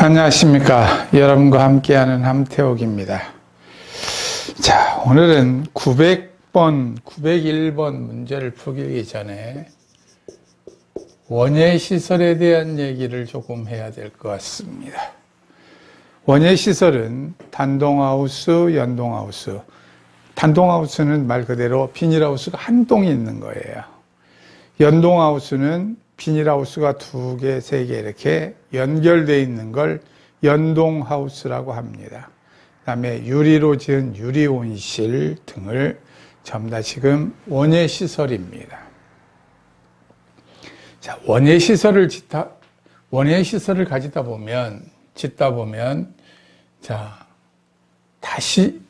안녕하십니까. 여러분과 함께하는 함태옥입니다. 자, 오늘은 900번, 901번 문제를 풀기 전에 원예시설에 대한 얘기를 조금 해야 될 것 같습니다. 원예시설은 단동하우스, 연동하우스. 단동하우스는 말 그대로 비닐하우스가 한 동이 있는 거예요. 연동하우스는 비닐하우스가 2개, 3개 이렇게 연결되어 있는 걸 연동하우스라고 합니다. 그 다음에 유리로 지은 유리온실 등을 전부 다 지금 원예시설입니다. 자, 원예시설을 가지다 보면, 짓다 보면, 자, 다시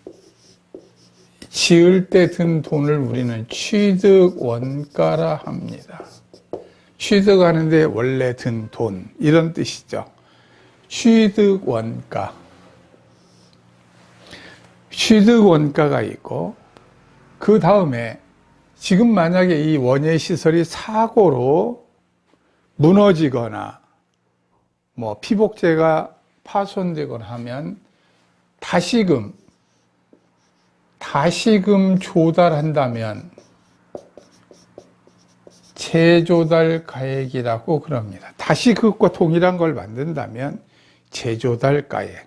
지을 때 든 돈을 우리는 취득 원가라 합니다. 취득하는데 원래 든 돈, 이런 뜻이죠. 취득 원가. 취득 원가가 있고, 그 다음에 지금 만약에 이 원예시설이 사고로 무너지거나 뭐 피복재가 파손되거나 하면 다시금 조달한다면 재조달 가액이라고 그럽니다. 다시 그것과 동일한 걸 만든다면 재조달 가액.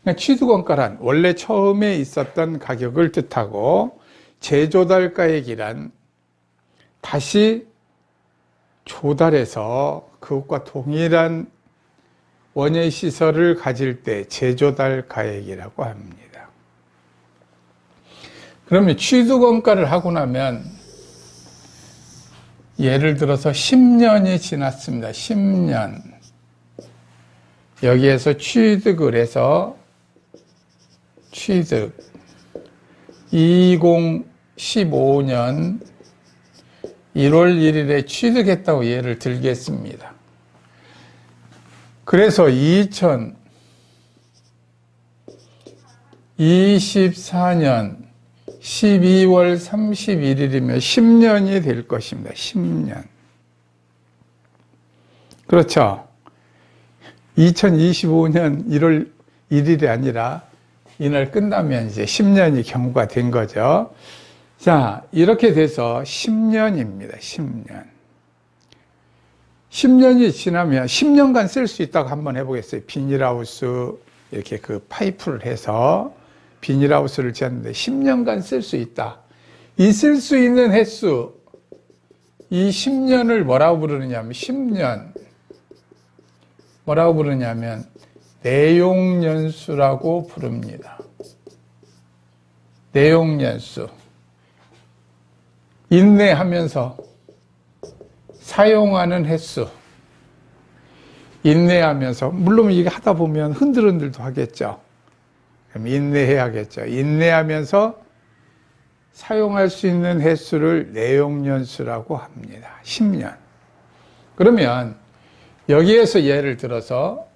그러니까 취득원가란 원래 처음에 있었던 가격을 뜻하고, 재조달 가액이란 다시 조달해서 그것과 동일한 원예시설을 가질 때 재조달 가액이라고 합니다. 그러면 취득원가를 하고 나면 예를 들어서 10년이 지났습니다. 10년. 여기에서 취득을 해서 취득 2015년 1월 1일에 취득했다고 예를 들겠습니다. 그래서 2024년 12월 31일이면 10년이 될 것입니다. 10년. 그렇죠. 2025년 1월 1일이 아니라 이날 끝나면 이제 10년이 경과가 된 거죠. 자, 이렇게 돼서 10년입니다. 10년. 10년이 지나면 10년간 쓸 수 있다고 한번 해보겠어요. 비닐하우스 이렇게 그 파이프를 해서 비닐하우스를 지었는데 10년간 쓸 수 있다. 이 쓸 수 있는 횟수, 이 10년을 뭐라고 부르느냐면 10년 뭐라고 부르냐면 내용연수라고 부릅니다. 내용연수. 인내하면서 사용하는 횟수. 인내하면서, 물론 이게 하다 보면 흔들흔들도 하겠죠. 그럼 인내해야겠죠. 인내하면서 사용할 수 있는 횟수를 내용연수라고 합니다. 10년. 그러면 여기에서 예를 들어서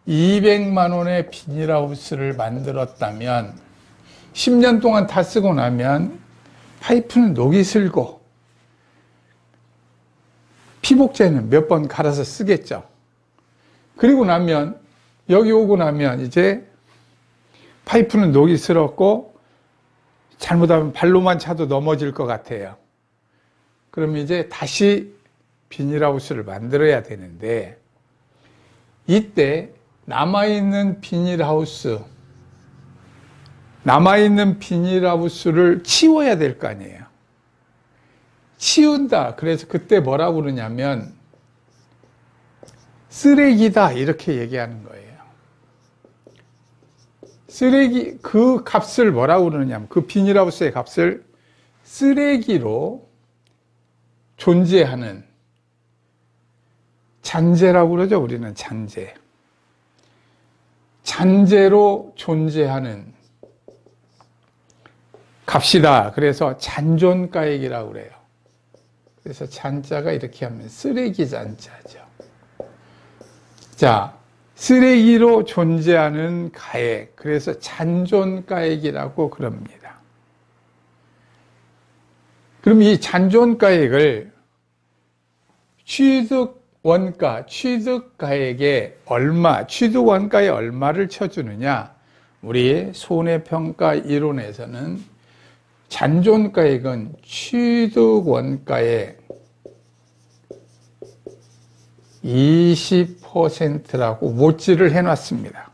200만 원의 비닐하우스를 만들었다면 10년 동안 다 쓰고 나면 파이프는 녹이 슬고 피복재는 몇 번 갈아서 쓰겠죠. 그리고 나면 여기 오고 나면 이제 파이프는 녹이 슬었고 잘못하면 발로만 차도 넘어질 것 같아요. 그럼 이제 다시 비닐하우스를 만들어야 되는데, 이때 남아있는 비닐하우스를 치워야 될 거 아니에요. 치운다. 그래서 그때 뭐라고 그러냐면 쓰레기다 이렇게 얘기하는 거예요. 쓰레기, 그 값을 뭐라고 그러냐면 그 비닐하우스의 값을 쓰레기로 존재하는 잔재라고 그러죠. 우리는 잔재. 잔재로 존재하는 값이다. 그래서 잔존가액이라고 그래요. 그래서 잔자가 이렇게 하면 쓰레기 잔자죠. 자, 쓰레기로 존재하는 가액. 그래서 잔존가액이라고 그럽니다. 그럼 이 잔존가액을 취득 원가, 취득가액에 얼마, 취득원가에 얼마를 쳐주느냐? 우리 손해평가 이론에서는 잔존가액은 취득원가의 20%라고 모찌를 해놨습니다.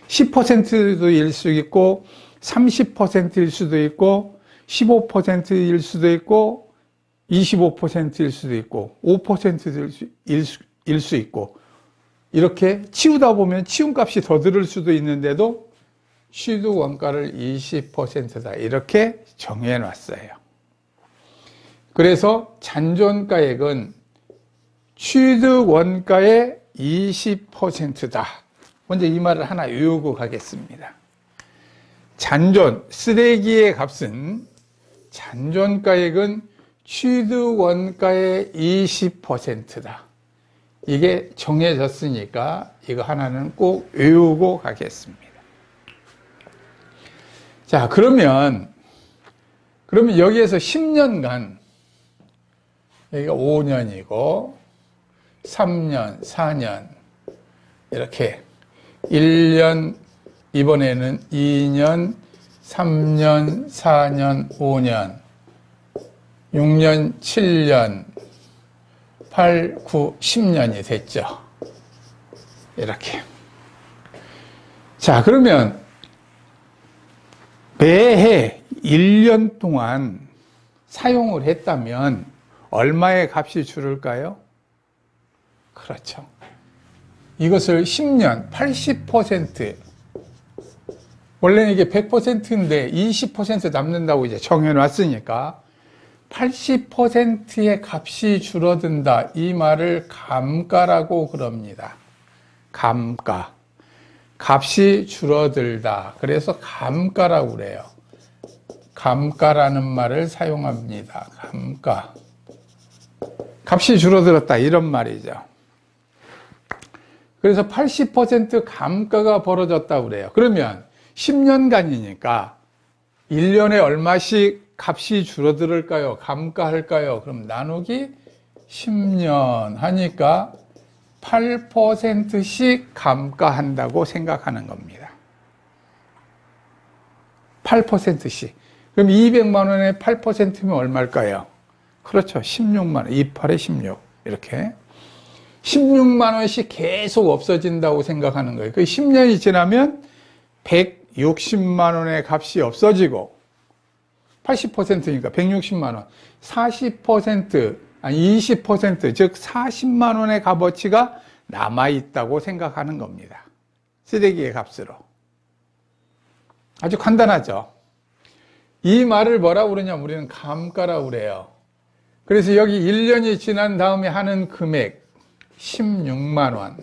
10%도 일 수 있고 30%일 수도 있고 15%일 수도 있고 25%일 수도 있고 5%일 수 있고, 이렇게 치우다 보면 치움값이 더 들을 수도 있는데도 취득원가를 20%다 이렇게 정해 놨어요. 그래서 잔존가액은 취득원가의 20%다. 먼저 이 말을 하나 외우고 가겠습니다. 잔존, 쓰레기의 값은 잔존가액은 취득원가의 20%다. 이게 정해졌으니까 이거 하나는 꼭 외우고 가겠습니다. 자, 그러면 여기에서 10년간, 여기가 5년이고 3년, 4년 이렇게 1년, 이번에는 2년, 3년, 4년, 5년, 6년, 7년, 8, 9, 10년이 됐죠. 이렇게. 자, 그러면 매해 1년 동안 사용을 했다면 얼마의 값이 줄을까요? 그렇죠. 이것을 10년 80%, 원래는 이게 100%인데 20% 남는다고 이제 정해 놨으니까 80%의 값이 줄어든다. 이 말을 감가라고 그럽니다. 감가. 값이 줄어들다. 그래서 감가라고 그래요. 감가라는 말을 사용합니다. 감가. 값이 줄어들었다. 이런 말이죠. 그래서 80% 감가가 벌어졌다고 그래요. 그러면 10년간이니까 1년에 얼마씩 값이 줄어들을까요? 감가할까요? 그럼 나누기 10년 하니까 8%씩 감가한다고 생각하는 겁니다. 8%씩. 그럼 200만 원에 8%면 얼마일까요? 그렇죠. 16만 원. 28에 16. 이렇게. 16만 원씩 계속 없어진다고 생각하는 거예요. 그 10년이 지나면 160만 원의 값이 없어지고 80%니까 160만 원. 40%, 아니 20%, 즉 40만 원의 값어치가 남아있다고 생각하는 겁니다. 쓰레기의 값으로. 아주 간단하죠. 이 말을 뭐라고 그러냐면 우리는 감가라고 그래요. 그래서 여기 1년이 지난 다음에 하는 금액 16만 원.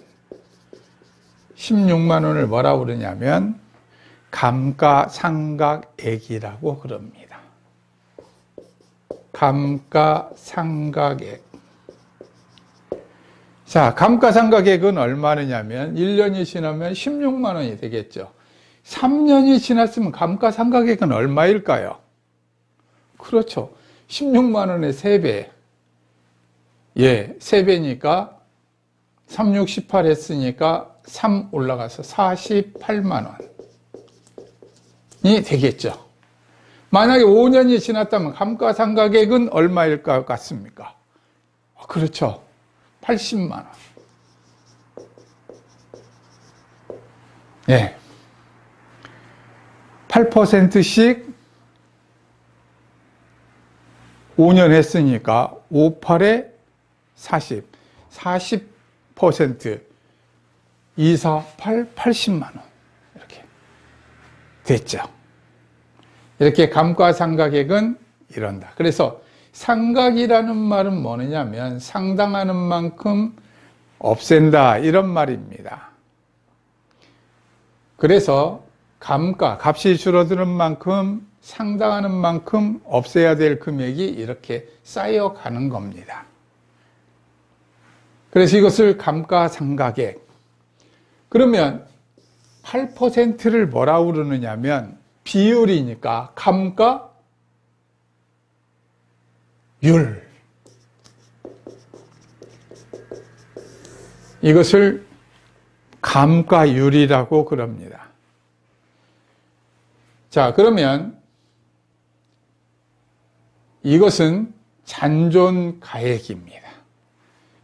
16만 원을 뭐라고 그러냐면 감가상각액이라고 그럽니다. 감가상각액. 자, 감가상각액은 얼마냐면 1년이 지나면 16만 원이 되겠죠. 3년이 지났으면 감가상각액은 얼마일까요? 그렇죠. 16만 원의 3배. 예, 3배니까 36, 18 했으니까 3 올라가서 48만 원이 되겠죠. 만약에 5년이 지났다면 감가상각액은 얼마일 것 같습니까? 그렇죠. 80만 원. 예. 8%씩 5년 했으니까 5, 8에 40. 40%. 2, 4, 8, 80만 원. 이렇게 됐죠. 이렇게 감가상각액은 이런다. 그래서 상각이라는 말은 뭐냐면 상당하는 만큼 없앤다. 이런 말입니다. 그래서 감가, 값이 줄어드는 만큼 상당하는 만큼 없애야 될 금액이 이렇게 쌓여가는 겁니다. 그래서 이것을 감가상각액. 그러면 8%를 뭐라고 그러느냐면 비율이니까 감가율. 이것을 감가율이라고 그럽니다. 자, 그러면 이것은 잔존가액입니다.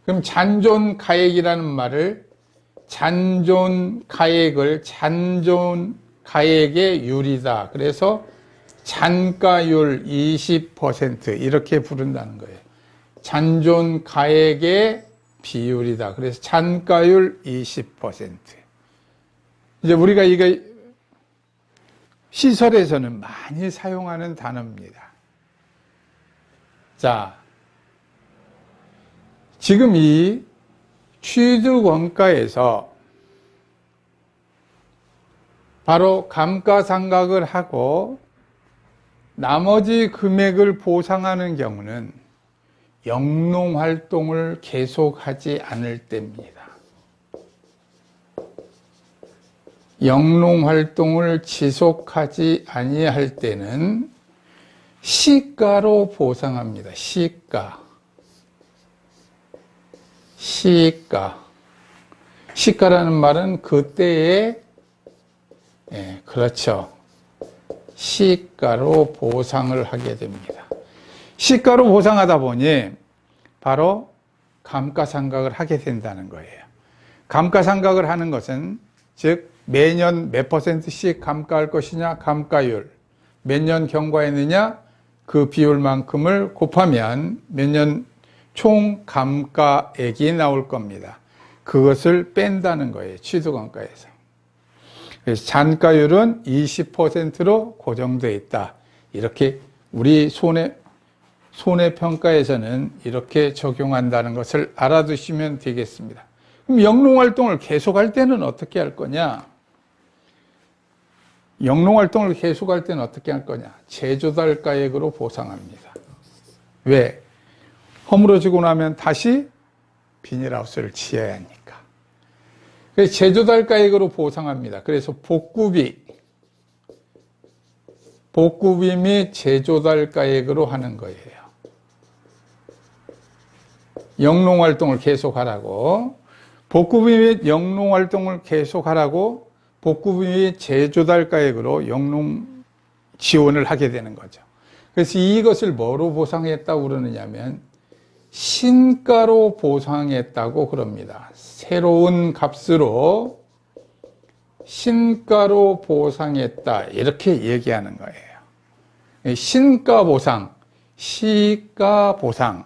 그럼 잔존가액이라는 말을 잔존가액을 잔존가액의 율이다. 그래서 잔가율 20% 이렇게 부른다는 거예요. 잔존가액의 비율이다. 그래서 잔가율 20%. 이제 우리가 이거 시설에서는 많이 사용하는 단어입니다. 자, 지금 이 취득원가에서 바로 감가상각을 하고 나머지 금액을 보상하는 경우는 영농활동을 계속하지 않을 때입니다. 영농활동을 지속하지 아니할 때는 시가로 보상합니다. 시가라는 말은 그때의 그렇죠. 시가로 보상을 하게 됩니다. 시가로 보상하다 보니 바로 감가상각을 하게 된다는 거예요. 감가상각을 하는 것은 즉 매년 몇 %씩 감가할 것이냐, 감가율 몇 년 경과했느냐 그 비율만큼을 곱하면 몇 년 총 감가액이 나올 겁니다. 그것을 뺀다는 거예요. 취득원가에서. 그래서 잔가율은 20%로 고정되어 있다. 이렇게 우리 손해평가에서는 이렇게 적용한다는 것을 알아두시면 되겠습니다. 그럼 영농활동을 계속할 때는 어떻게 할 거냐? 영농활동을 계속할 때는 어떻게 할 거냐? 제조달가액으로 보상합니다. 왜? 허물어지고 나면 다시 비닐하우스를 지어야 하니까. 그래서 제조달가액으로 보상합니다. 그래서 복구비 및 제조달가액으로 하는 거예요. 영농활동을 계속하라고, 복구비 및 영농활동을 계속하라고 복구비 및 제조달가액으로 영농 지원을 하게 되는 거죠. 그래서 이것을 뭐로 보상했다고 그러느냐면 신가로 보상했다고 그럽니다. 새로운 값으로 신가로 보상했다 이렇게 얘기하는 거예요. 신가 보상, 시가 보상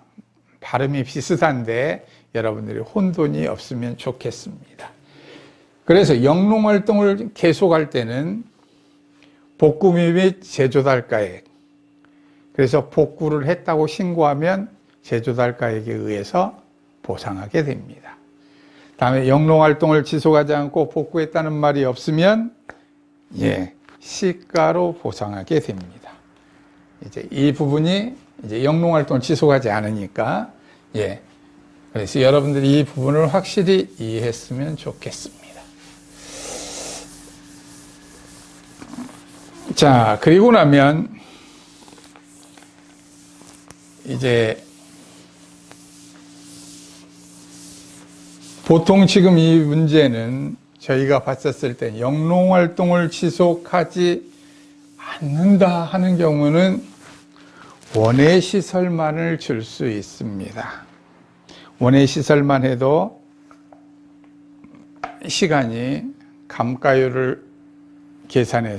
발음이 비슷한데 여러분들이 혼돈이 없으면 좋겠습니다. 그래서 영농활동을 계속할 때는 복구비 및 제조달가액, 그래서 복구를 했다고 신고하면 제조달가액에 의해서 보상하게 됩니다. 다음에 영농활동을 지속하지 않고 복구했다는 말이 없으면 시가로 보상하게 됩니다. 이제 이 부분이 이제 영농활동을 지속하지 않으니까 그래서 여러분들이 이 부분을 확실히 이해했으면 좋겠습니다. 자, 그리고 나면 이제 보통 지금 이 문제는 저희가 봤었을 때 영농활동을 지속하지 않는다 하는 경우는 원예시설만을 줄 수 있습니다. 원예시설만 해도 시간이 감가율을 계산해야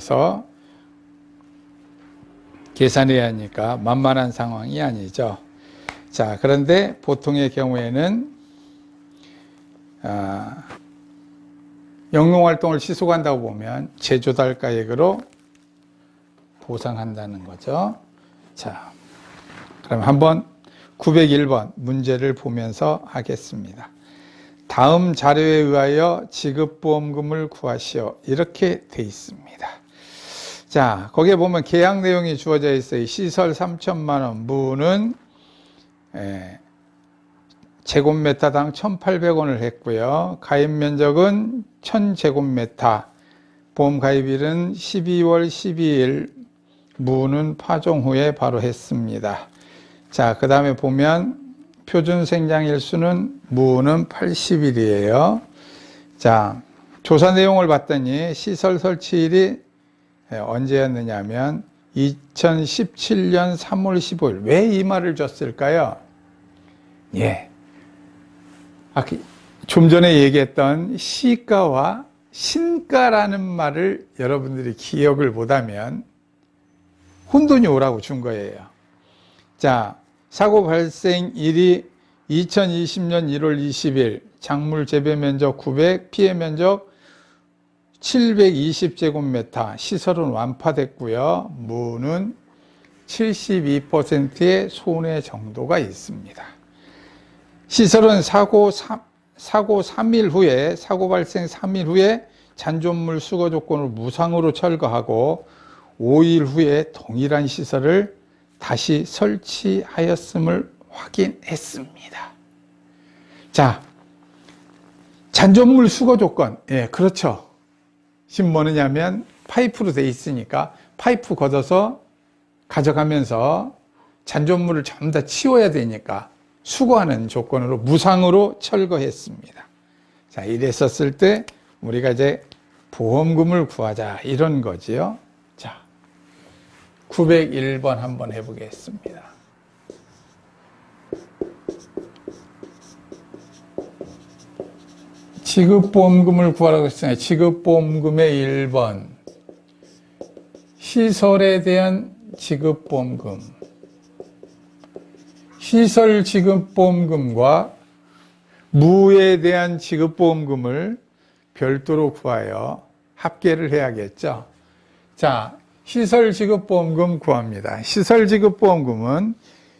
하니까 만만한 상황이 아니죠. 자, 그런데 보통의 경우에는 영농활동을 지속한다고 보면 제조달가액으로 보상한다는 거죠. 자, 그럼 한번 901번 문제를 보면서 하겠습니다. 다음 자료에 의하여 지급보험금을 구하시오. 이렇게 돼 있습니다. 자, 거기에 보면 계약 내용이 주어져 있어요. 시설 3천만 원, 무는 제곱미터당 1,800원을 했고요. 가입 면적은 1,000제곱미터, 보험 가입일은 12월 12일, 무는 파종 후에 바로 했습니다. 자, 그 다음에 보면 표준 생장일수는 무는 80일이에요. 자, 조사 내용을 봤더니 시설 설치일이 언제였느냐면 2017년 3월 15일. 왜 이 말을 줬을까요? 예. 좀 전에 얘기했던 시가와 신가라는 말을 여러분들이 기억을 못하면 혼돈이 오라고 준 거예요. 자, 사고 발생일이 2020년 1월 20일, 작물 재배 면적 900, 피해 면적 720제곱미터, 시설은 완파됐고요. 무는 72%의 손해 정도가 있습니다. 시설은 사고 3일 후에, 사고 발생 3일 후에 잔존물 수거 조건을 무상으로 철거하고 5일 후에 동일한 시설을 다시 설치하였음을 확인했습니다. 자, 잔존물 수거 조건. 예, 그렇죠. 지금 뭐냐면 파이프로 돼 있으니까 파이프 걷어서 가져가면서 잔존물을 전부 다 치워야 되니까 수거하는 조건으로 무상으로 철거했습니다. 자, 이랬었을 때 우리가 이제 보험금을 구하자 이런 거지요. 자, 901번 한번 해보겠습니다. 지급보험금을 구하라고 했잖아요. 지급보험금의 1번. 시설에 대한 지급보험금. 시설 지급보험금과 무에 대한 지급보험금을 별도로 구하여 합계를 해야겠죠. 자, 시설 지급보험금 구합니다. 시설 지급보험금은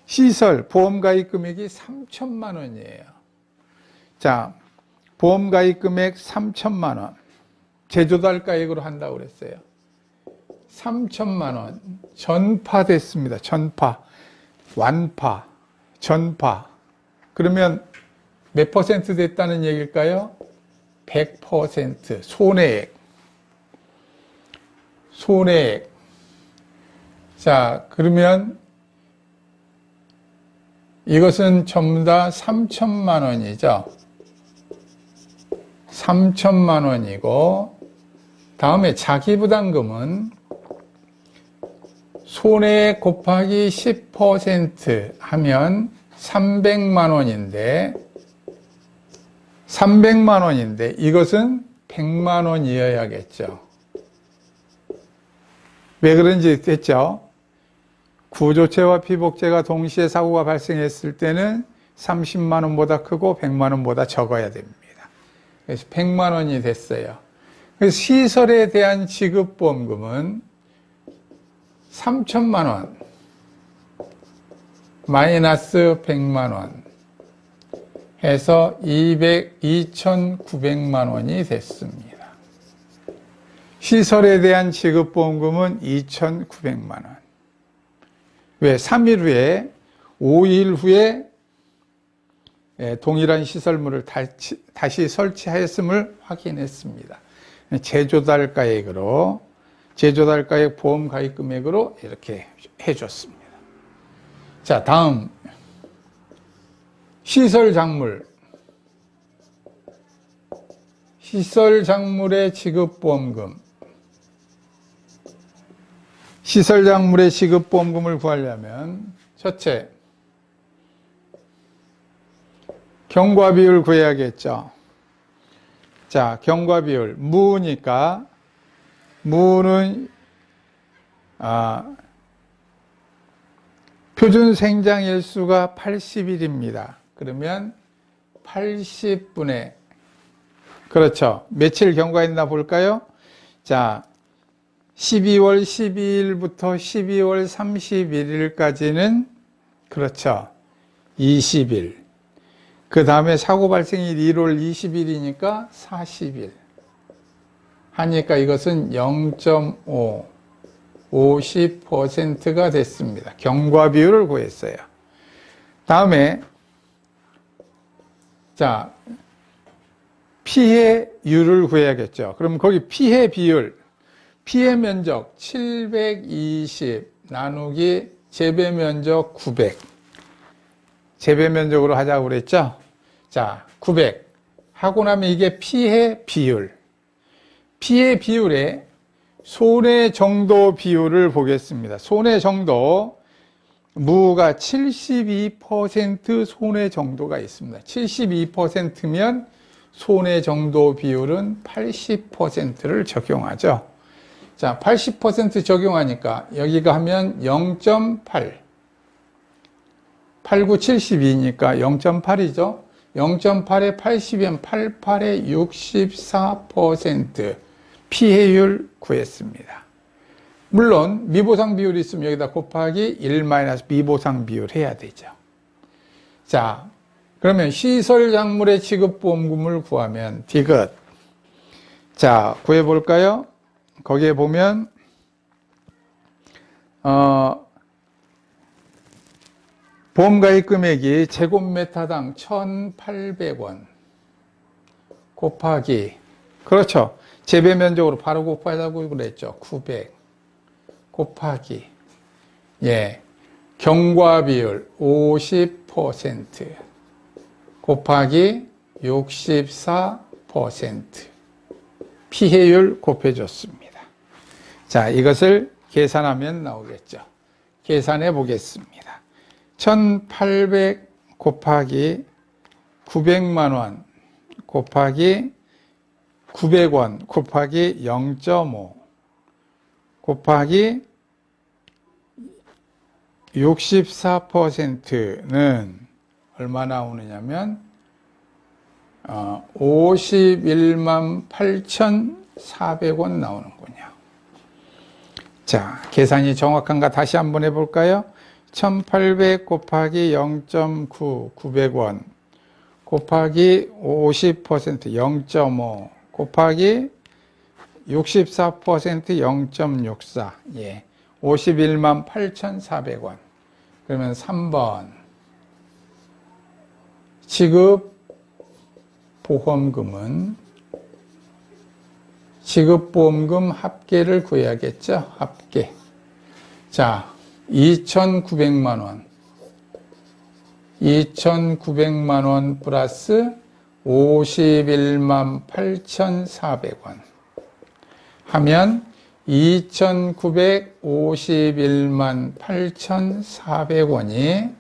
시설 보험가입 금액이 3천만 원이에요. 자, 보험가입 금액 3천만 원. 제조달가액으로 한다고 그랬어요. 3천만 원. 전파됐습니다. 전파. 완파. 전파. 그러면 몇 퍼센트 됐다는 얘기일까요? 100%. 손해액. 손해액. 자, 그러면 이것은 전부 다 3천만 원이죠. 3천만 원이고, 다음에 자기부담금은 손해액 곱하기 10% 하면 300만 원인데, 300만 원인데 이것은 100만 원이어야겠죠. 왜 그런지 됐죠? 구조체와 피복체가 동시에 사고가 발생했을 때는 30만 원보다 크고 100만 원보다 적어야 됩니다. 그래서 100만 원이 됐어요. 그래서 시설에 대한 지급보험금은 3천만 원 마이너스 100만 원 해서 2,900만 원이 됐습니다. 시설에 대한 지급보험금은 2,900만 원. 왜? 3일 후에, 5일 후에 동일한 시설물을 다시 설치하였음을 확인했습니다. 제조달가액으로, 제조달가액 보험 가입 금액으로 이렇게 해줬습니다. 자, 다음 시설작물. 시설작물의 지급보험금. 시설작물의 지급보험금을 구하려면 첫째, 경과비율 구해야겠죠. 자, 경과비율. 무니까 무는 표준 생장일수가 80일입니다. 그러면 80분의, 그렇죠. 며칠 경과했나 볼까요? 자, 12월 12일부터 12월 31일까지는, 그렇죠, 20일. 그 다음에 사고 발생일 1월 20일이니까 40일. 하니까 이것은 0.5, 50%가 됐습니다. 경과 비율을 구했어요. 다음에, 자, 피해율을 구해야겠죠. 그럼 거기 피해 비율, 피해 면적 720 나누기 재배 면적 900. 재배 면적으로 하자고 그랬죠? 자, 900 하고 나면 이게 피해 비율. 피해 비율에 손해 정도 비율을 보겠습니다. 손해 정도, 무가 72% 손해 정도가 있습니다. 72%면 손해 정도 비율은 80%를 적용하죠. 자, 80% 적용하니까 여기가 하면 0.8. 89, 72니까 0.8이죠. 0.8에 80이면 88에 64% 피해율 구했습니다. 물론 미보상 비율이 있으면 여기다 곱하기 1 미보상 비율 해야 되죠. 자, 그러면 시설 작물의 지급보험금을 구하면 디귿. 자, 구해볼까요? 거기에 보면 보험가입 금액이 제곱미터당 1,800원 곱하기, 그렇죠, 재배 면적으로 바로 곱하자고 그랬죠. 900 곱하기, 예, 경과 비율 50% 곱하기 64% 피해율 곱해줬습니다. 자, 이것을 계산하면 나오겠죠. 계산해 보겠습니다. 1,800 곱하기 900만 원 곱하기 900원 곱하기 0.5 곱하기 64%는 얼마 나오느냐면 51만 8,400원 나오는군요. 자, 계산이 정확한가 다시 한번 해볼까요? 1,800 곱하기 0.9, 900원 곱하기 50% 0.5 곱하기 64% 0.64, 예, 51만 8,400원. 그러면 3번 지급보험금 합계를 구해야겠죠? 합계. 자, 2,900만 원. 2,900만 원 플러스 51만 8,400원 하면 2,951만 8,400원이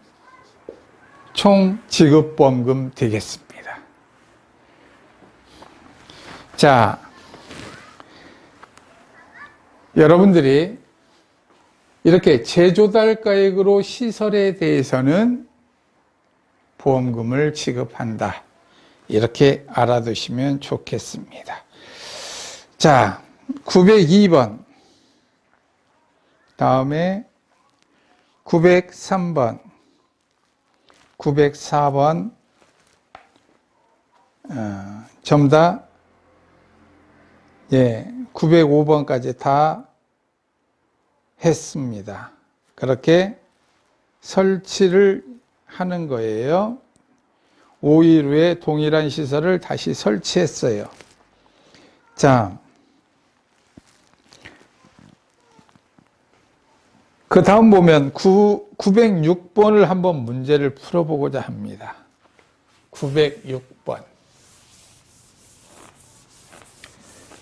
총 지급보험금 되겠습니다. 자, 여러분들이 이렇게 제조달가액으로 시설에 대해서는 보험금을 지급한다, 이렇게 알아두시면 좋겠습니다. 자, 902번 다음에 903번 904번 전부 다, 예, 905번까지 다 했습니다. 그렇게 설치를 하는 거예요. 5일 후에 동일한 시설을 다시 설치했어요. 자, 그 다음 보면 906번을 한번 문제를 풀어보고자 합니다. 906번.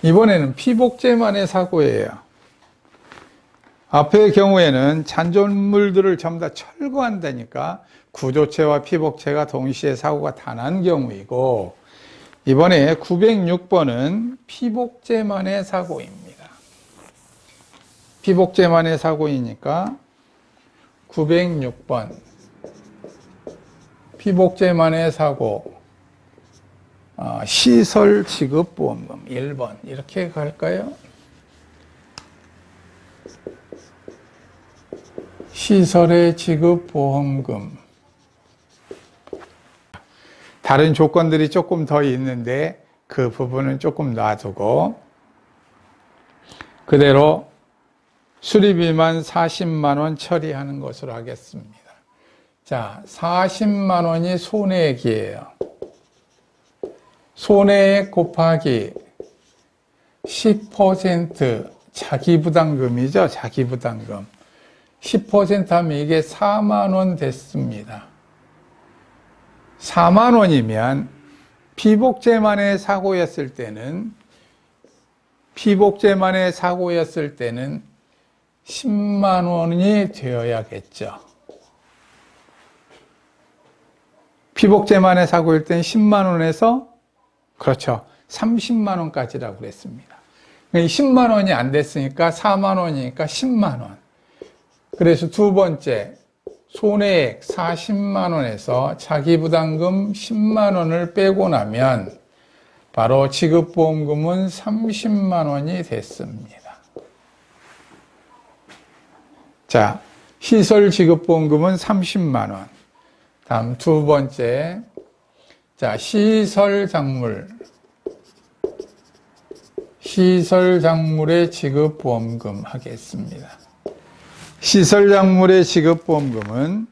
이번에는 피복제만의 사고예요. 앞의 경우에는 잔존물들을 전부 다 철거한다니까 구조체와 피복체가 동시에 사고가 다 난 경우이고, 이번에 906번은 피복제만의 사고입니다. 피복제만의 사고이니까 906번 피복제만의 사고, 시설 지급보험금 1번 이렇게 갈까요? 시설의 지급보험금. 다른 조건들이 조금 더 있는데 그 부분은 조금 놔두고 그대로 수리비만 40만 원 처리하는 것으로 하겠습니다. 자, 40만 원이 손해액이에요. 손해액 곱하기 10% 자기부담금이죠. 자기부담금. 10% 하면 이게 4만 원 됐습니다. 4만 원이면 피복제만의 사고였을 때는 10만 원이 되어야겠죠. 피복제만의 사고일 때는 10만 원에서 그렇죠. 30만 원까지라고 그랬습니다. 10만 원이 안 됐으니까 4만 원이니까 10만 원. 그래서 두 번째 손해액 40만 원에서 자기부담금 10만 원을 빼고 나면 바로 지급보험금은 30만 원이 됐습니다. 자, 시설 지급보험금은 30만 원. 다음 두 번째, 자, 시설작물의 지급보험금 하겠습니다. 시설작물의 지급보험금은,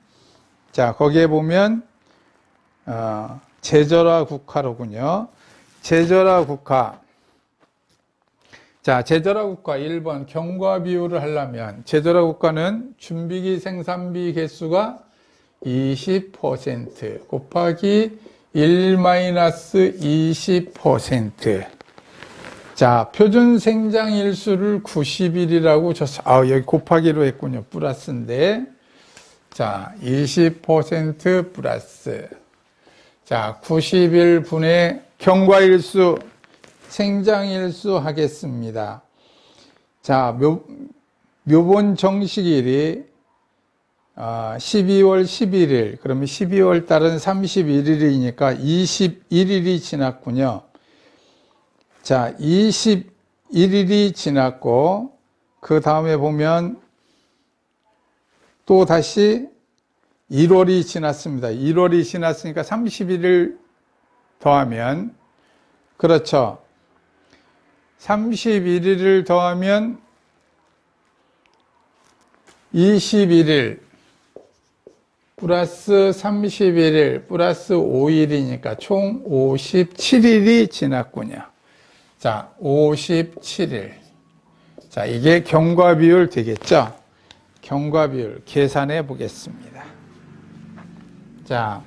자, 거기에 보면, 제절화 국화로군요. 제절화 국화. 자, 제절화 국화 1번 경과 비율을 하려면, 제절화 국화는 준비기 생산비 개수가 20% 곱하기 1-20%. 자, 표준 생장일수를 90일이라고 여기 곱하기로 했군요. 플러스인데. 자, 20% 플러스. 자, 90일 경과일수, 생장일수 하겠습니다. 자, 묘본 정식일이 12월 11일, 그러면 12월 달은 31일이니까 21일이 지났군요. 자, 21일이 지났고, 그 다음에 보면 또 다시 1월이 지났습니다. 1월이 지났으니까 31일 더하면, 그렇죠. 31일을 더하면 21일 플러스 31일 플러스 5일이니까 총 57일이 지났군요. 자, 57일. 자, 이게 경과비율 되겠죠? 경과비율 계산해 보겠습니다. 자,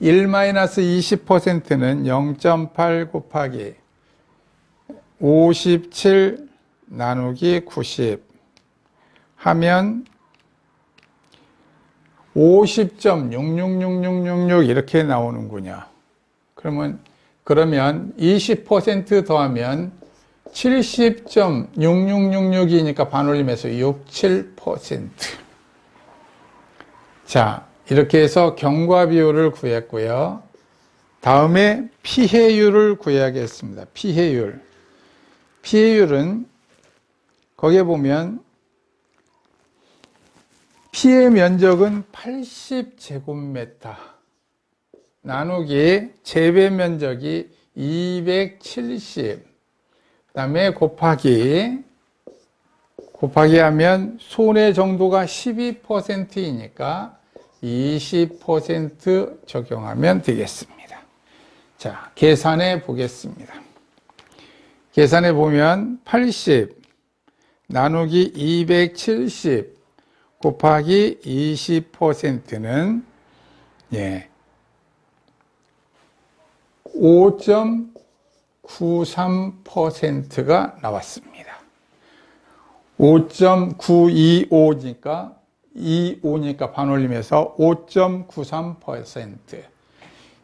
1-20%는 0.8 곱하기 57 나누기 90 하면 50.666666 이렇게 나오는군요. 그러면 20% 더하면 70.6666이니까 반올림해서 67%. 자, 이렇게 해서 경과비율을 구했고요. 다음에 피해율을 구해야겠습니다. 피해율은 거기에 보면 피해 면적은 80제곱미터 나누기 재배 면적이 270, 그 다음에 곱하기 하면 손해 정도가 12%이니까 20% 적용하면 되겠습니다. 자, 계산해 보겠습니다. 계산해 보면 80 나누기 270 곱하기 20%는 5.93%가 나왔습니다. 5.925니까 반올림해서 5.93%.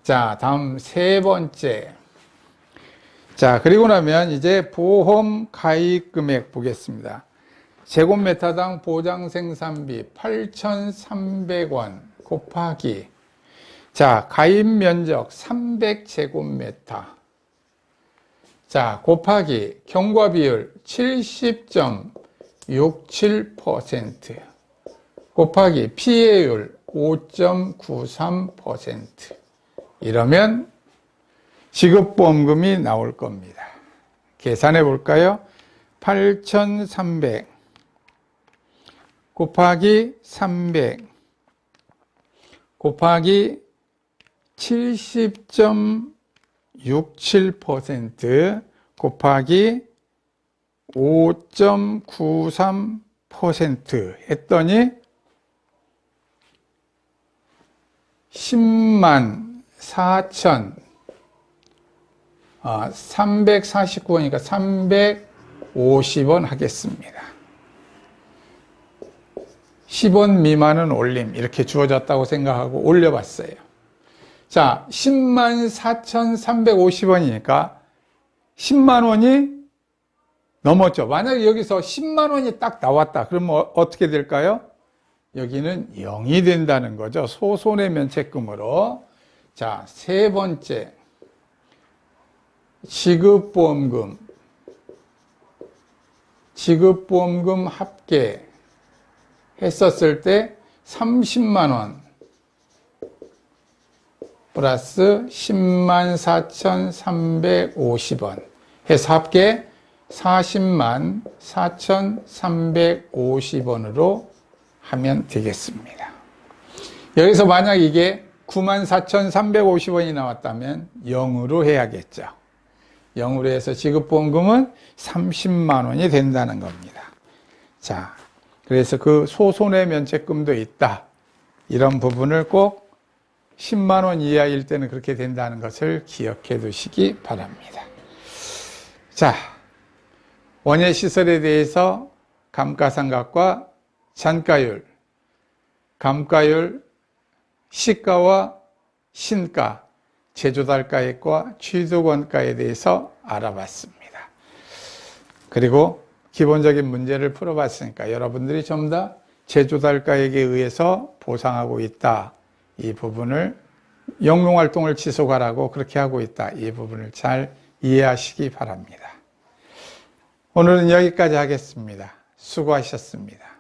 자, 다음 세 번째. 자, 그리고 나면 이제 보험 가입 금액 보겠습니다. 제곱미터당 보장 생산비 8,300원 곱하기, 자, 가입 면적 300제곱미터. 자, 곱하기 경과비율 70.67% 곱하기 피해율 5.93%. 이러면 지급보험금이 나올 겁니다. 계산해 볼까요? 8,300 곱하기 300 곱하기 70.67% 곱하기 5.93% 했더니 10만 4천 349원이니까 350원 하겠습니다. 10원 미만은 올림 이렇게 주어졌다고 생각하고 올려봤어요. 자, 10만 4,350원이니까 10만 원이 넘었죠. 만약에 여기서 10만 원이 딱 나왔다. 그러면 어떻게 될까요? 여기는 0이 된다는 거죠. 소손해면책금으로. 자, 세 번째. 지급보험금 합계 했었을 때 30만 원 플러스 10만 4,350원 해서 합계 40만 4,350원으로 하면 되겠습니다. 여기서 만약 이게 9만 4,350원이 나왔다면 0으로 해야겠죠. 0으로 해서 지급보험금은 30만 원이 된다는 겁니다. 자, 그래서 그 소손해면책금도 있다. 이런 부분을 꼭 10만 원 이하일 때는 그렇게 된다는 것을 기억해 두시기 바랍니다. 자, 원예시설에 대해서 감가상각과 잔가율, 감가율, 시가와 신가, 제조달가액과 취득원가에 대해서 알아봤습니다. 그리고 기본적인 문제를 풀어봤으니까 여러분들이 좀 더 제조달가액에 의해서 보상하고 있다. 이 부분을 영농활동을 지속하라고 그렇게 하고 있다. 이 부분을 잘 이해하시기 바랍니다. 오늘은 여기까지 하겠습니다. 수고하셨습니다.